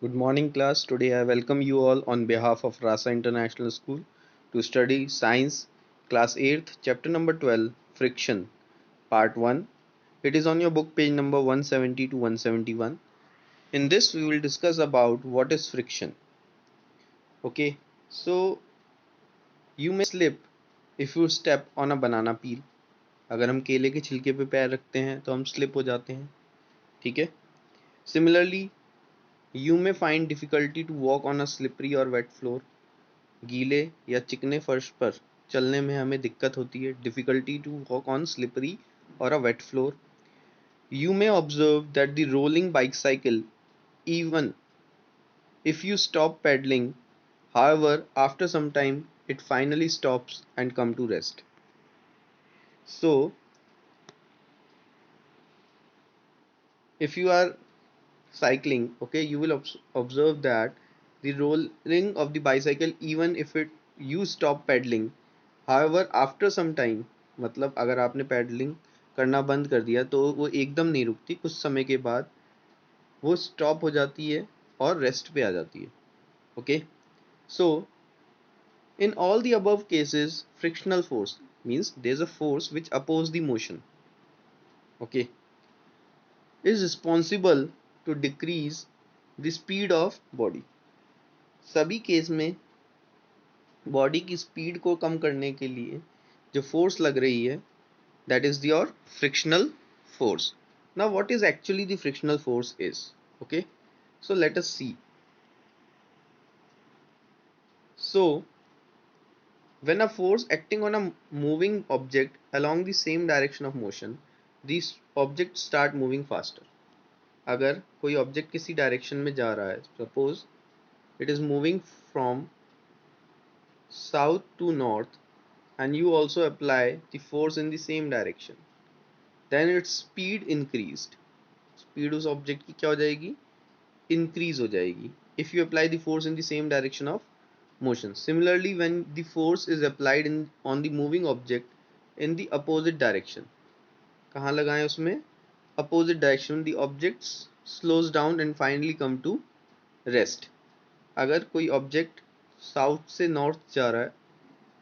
Good morning, class. Today I welcome you all on behalf of Rasa International School to study Science, Class 8th, Chapter number 12, Friction, Part 1. It is on your book page number 170 to 171. In this, we will discuss about what is friction. Okay, so you may slip if you step on a banana peel. अगर हम केले के छिलके पे पैर रखते हैं तो हम स्लिप हो जाते हैं. ठीक है. Similarly, you may find difficulty to walk on a slippery or wet floor. गीले या चिकने फर्श पर चलने में हमें दिक्कत होती है. Difficulty to walk on slippery और a wet floor. You may observe that the rolling bicycle even if you stop pedaling. However, after some time, it finally stops and come to rest. So, if you are cycling, okay, you will observe that the rolling of the bicycle, even if it you stop pedaling. However, after some time, मतलब अगर आपने pedalling करना बंद कर दिया तो वो एकदम नहीं रुकती. कुछ समय के बाद वो स्टॉप हो जाती है और रेस्ट पे आ जाती है. Okay. So in all the above cases, frictional force means there is a force which opposes the motion, okay, is responsible to decrease the speed of body. सभी केस में बॉडी की स्पीड को कम करने के लिए जो फोर्स लग रही है, that is your frictional force. Now what is actually the frictional force is? Okay, so let us see. So when a force acting on a moving object along the same direction of motion, these objects start moving faster. अगर कोई object किसी direction में जा रहा है, suppose it is moving from south to north and you also apply the force in the same direction, then its speed increased. Speed उस object की क्या हो जाएगी? Increase हो जाएगी if you apply the force in the same direction of motion. Similarly, when the force is applied on the moving object in the opposite direction, कहाँ लगाएं उसमें? Opposite direction, the object slows down and finally come to rest. अगर कोई object south से north जा रहा है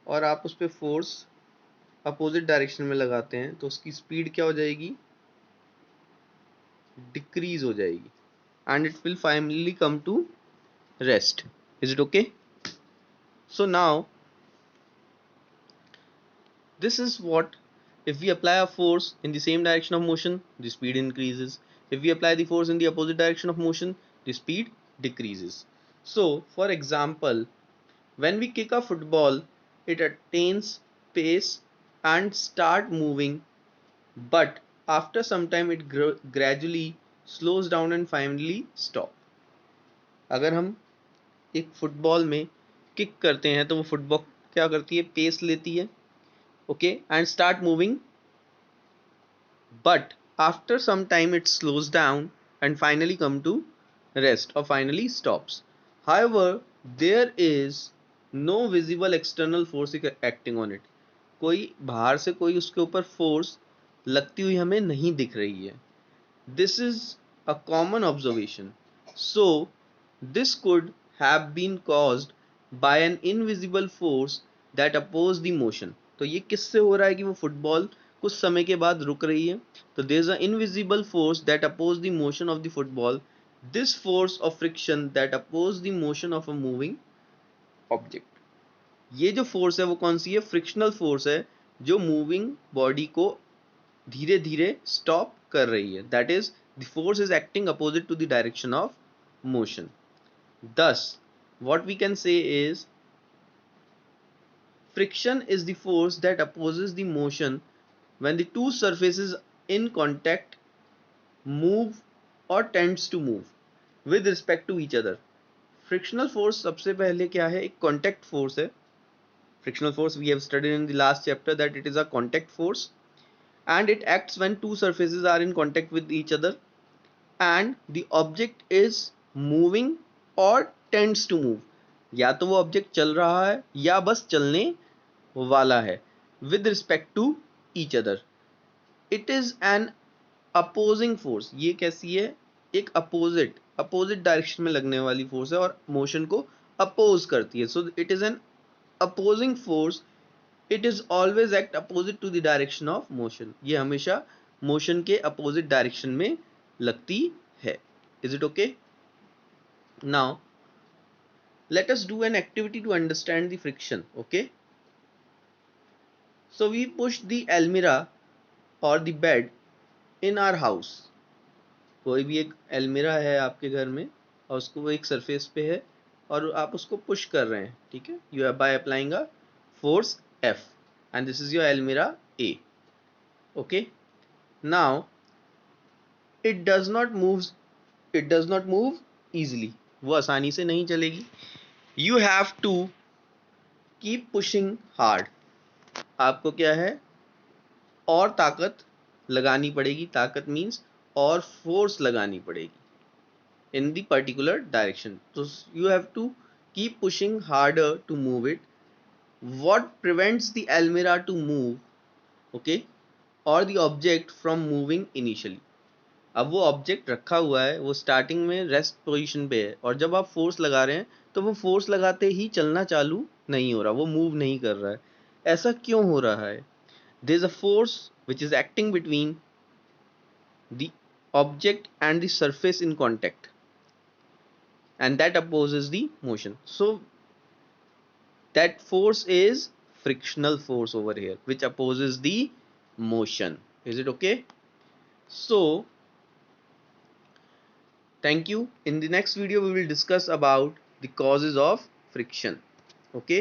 और आप उस पर फोर्स अपोजिट डायरेक्शन में लगाते हैं तो उसकी स्पीड क्या हो जाएगी? डिक्रीज हो जाएगी and it will finally come to rest. Is it okay? So now this is what, if we apply a force in the same direction of motion, the speed increases. If we apply the force in the opposite direction of motion, the speed decreases. So for example, when we kick a football, it attains pace and start moving, but after some time it gradually slows down and finally stop. अगर हम एक football में kick करते हैं तो वो football क्या करती है? पेस लेती है, okay, and start moving, but after some time it slows down and finally come to rest or finally stops. However, there is no visible external force acting on it. कोई बाहर से कोई उसके ऊपर फोर्स लगती हुई हमें नहीं दिख रही है. This is a common observation. So this could have been caused by an invisible force that oppose the motion. तो ये किससे हो रहा है कि वो फुटबॉल कुछ समय के बाद रुक रही है? तो there is an invisible force that oppose the motion of the football. This force of friction that oppose the motion of a moving object. ये जो फोर्स है वो कौन सी है? फ्रिक्शनल फोर्स है जो मूविंग बॉडी को धीरे धीरे स्टॉप कर रही है. That is the force is acting opposite to the direction of motion. Thus, what we can say is friction is the force that opposes the motion when the two surfaces in contact move or tends to move with respect to each other. Frictional force सबसे पहले क्या है? एक contact force है. Frictional force we have studied in the last chapter that it is a contact force and it acts when two surfaces are in contact with each other and the object is moving or tends to move. या तो वो object चल रहा है या बस चलने वाला है with respect to each other. It is an opposing force. ये कैसी है? एक opposite अपोजिट डायरेक्शन में लगने वाली फोर्स है और मोशन को अपोज करती है. So it is an opposing force. It is always act opposite to the direction of motion. ये हमेशा मोशन के अपोजिट डायरेक्शन में लगती है. Is it okay? Now let us do an activity to understand the friction. Okay, so we push the almirah or the bed in our house. कोई भी एक अलमीरा है आपके घर में और उसको वो एक सरफेस पे है और आप उसको पुश कर रहे हैं. ठीक है, you are by applying a force F and this is your almirah A. Okay, now it does not move easily. वो आसानी से नहीं चलेगी. You have to keep pushing hard. आपको क्या है, और ताकत लगानी पड़ेगी. ताकत मीन्स और फोर्स लगानी पड़ेगी in the particular direction. So you have to keep pushing harder to move it. What prevents the almirah to move, okay, or the object from moving initially? अब वो ऑब्जेक्ट रखा हुआ है, वो स्टार्टिंग में रेस्ट पोजीशन पे है और जब आप फोर्स लगा रहे हैं तो वो फोर्स लगाते ही चलना चालू नहीं हो रहा, वो मूव नहीं कर रहा है. ऐसा क्यों हो रहा है? There is a force which is acting between the object and the surface in contact, and that opposes the motion. So that force is frictional force over here, which opposes the motion. Is it okay? So thank you. In the next video we will discuss about the causes of friction. Okay.